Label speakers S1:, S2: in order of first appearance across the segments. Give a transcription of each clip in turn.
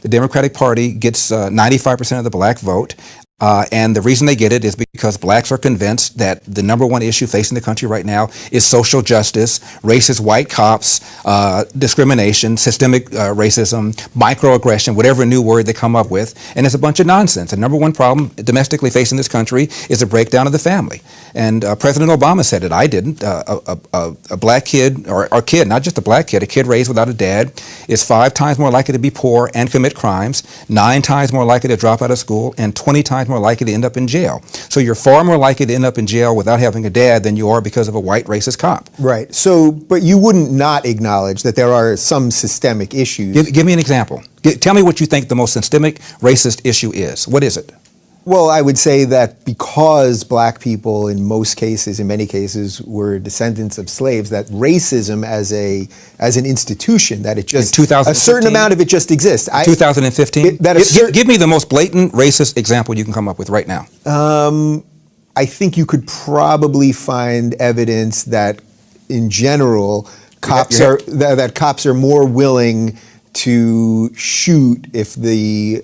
S1: The Democratic Party gets 95% of the black vote. And the reason they get it is because blacks are convinced that the #1 issue facing the country right now is social justice, racist white cops, discrimination, systemic racism, microaggression, whatever new word they come up with, and it's a bunch of nonsense. The #1 problem domestically facing this country is a breakdown of the family. And President Obama said it, I didn't. A black kid, or a kid, not just a black kid, a kid raised without a dad is 5 times more likely to be poor and commit crimes, 9 times more likely to drop out of school, and 20 times more likely to end up in jail. So you're far more likely to end up in jail without having a dad than you are because of a white racist cop.
S2: Right. So, but you wouldn't not acknowledge that there are some systemic issues.
S1: Give me an example. Tell me what you think the most systemic racist issue is. What is it?
S2: Well, I would say that because black people in most cases, in many cases, were descendants of slaves, that racism as an institution, that it just, a certain amount of it just exists.
S1: 2015? Give me the most blatant racist example you can come up with right now.
S2: I think you could probably find evidence that in general, cops are more willing to shoot if the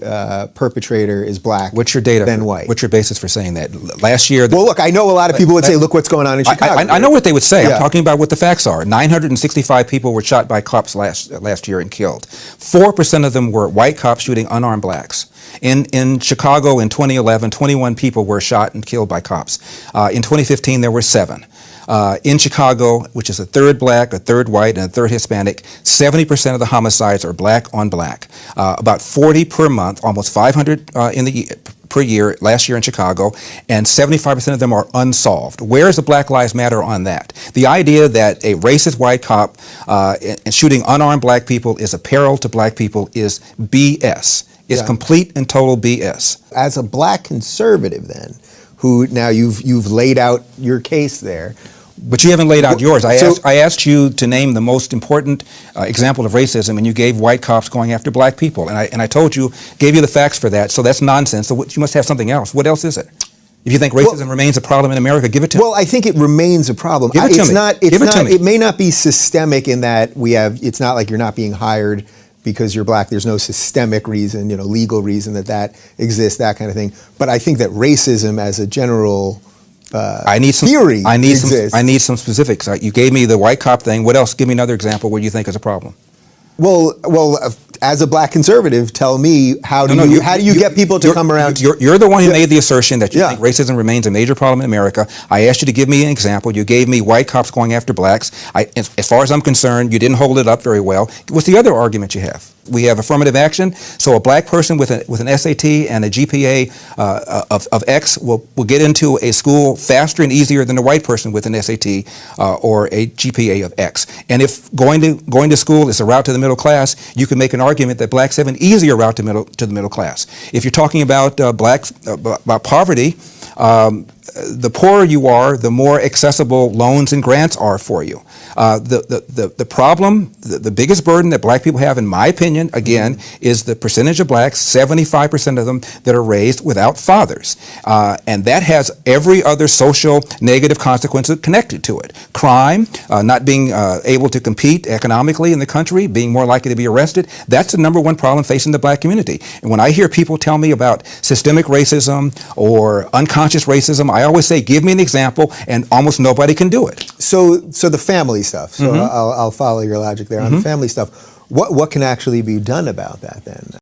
S2: perpetrator is black than white.
S1: What's your basis for saying that? Last year...
S2: Well, look, I know a lot of people would say, look what's going on in Chicago.
S1: I know what they would say. Yeah. I'm talking about what the facts are. 965 people were shot by cops last year and killed. 4% of them were white cops shooting unarmed blacks. In Chicago in 2011, 21 people were shot and killed by cops. In 2015, there were 7. In Chicago, which is a third black, a third white, and a third Hispanic, 70% of the homicides are black on black. About 40 per month, almost 500 per year last year in Chicago, and 75% of them are unsolved. Where is the Black Lives Matter on that? The idea that a racist white cop shooting unarmed black people is a peril to black people is BS. It's complete and total BS.
S2: As a black conservative then, who now you've laid out your case there.
S1: But you haven't laid out yours. I asked you to name the most important example of racism, and you gave white cops going after black people. And I told you, gave you the facts for that, so that's nonsense. So you must have something else. What else is it? If you think racism remains a problem in America, give it to me.
S2: Well, I think it remains a problem.
S1: Give it to me.
S2: It may not be systemic in that it's not like you're not being hired because you're black. There's no systemic reason, legal reason that exists, that kind of thing. But I think that racism as a general theory exists.
S1: I need some specifics. You gave me the white cop thing. What else? Give me another example where you think is a problem.
S2: Well, as a black conservative, tell me how do you get people to come around?
S1: You're the one who made the assertion that you think racism remains a major problem in America. I asked you to give me an example. You gave me white cops going after blacks. As far as I'm concerned, you didn't hold it up very well. What's the other argument you have? We have affirmative action, so a black person with an SAT and a GPA of X will get into a school faster and easier than a white person with an SAT or a GPA of X. And if going to school is a route to the middle class, you can make an argument that blacks have an easier route to the middle class. If you're talking about about poverty, the poorer you are, the more accessible loans and grants are for you. The problem, the biggest burden that black people have, in my opinion, again, is the percentage of blacks, 75% of them, that are raised without fathers. And that has every other social negative consequence connected to it. Crime, not being able to compete economically in the country, being more likely to be arrested, that's the #1 problem facing the black community. And when I hear people tell me about systemic racism or unconscious racism, I always say, give me an example, and almost nobody can do it.
S2: So the family stuff, so I'll follow your logic there on the family stuff. What can actually be done about that then?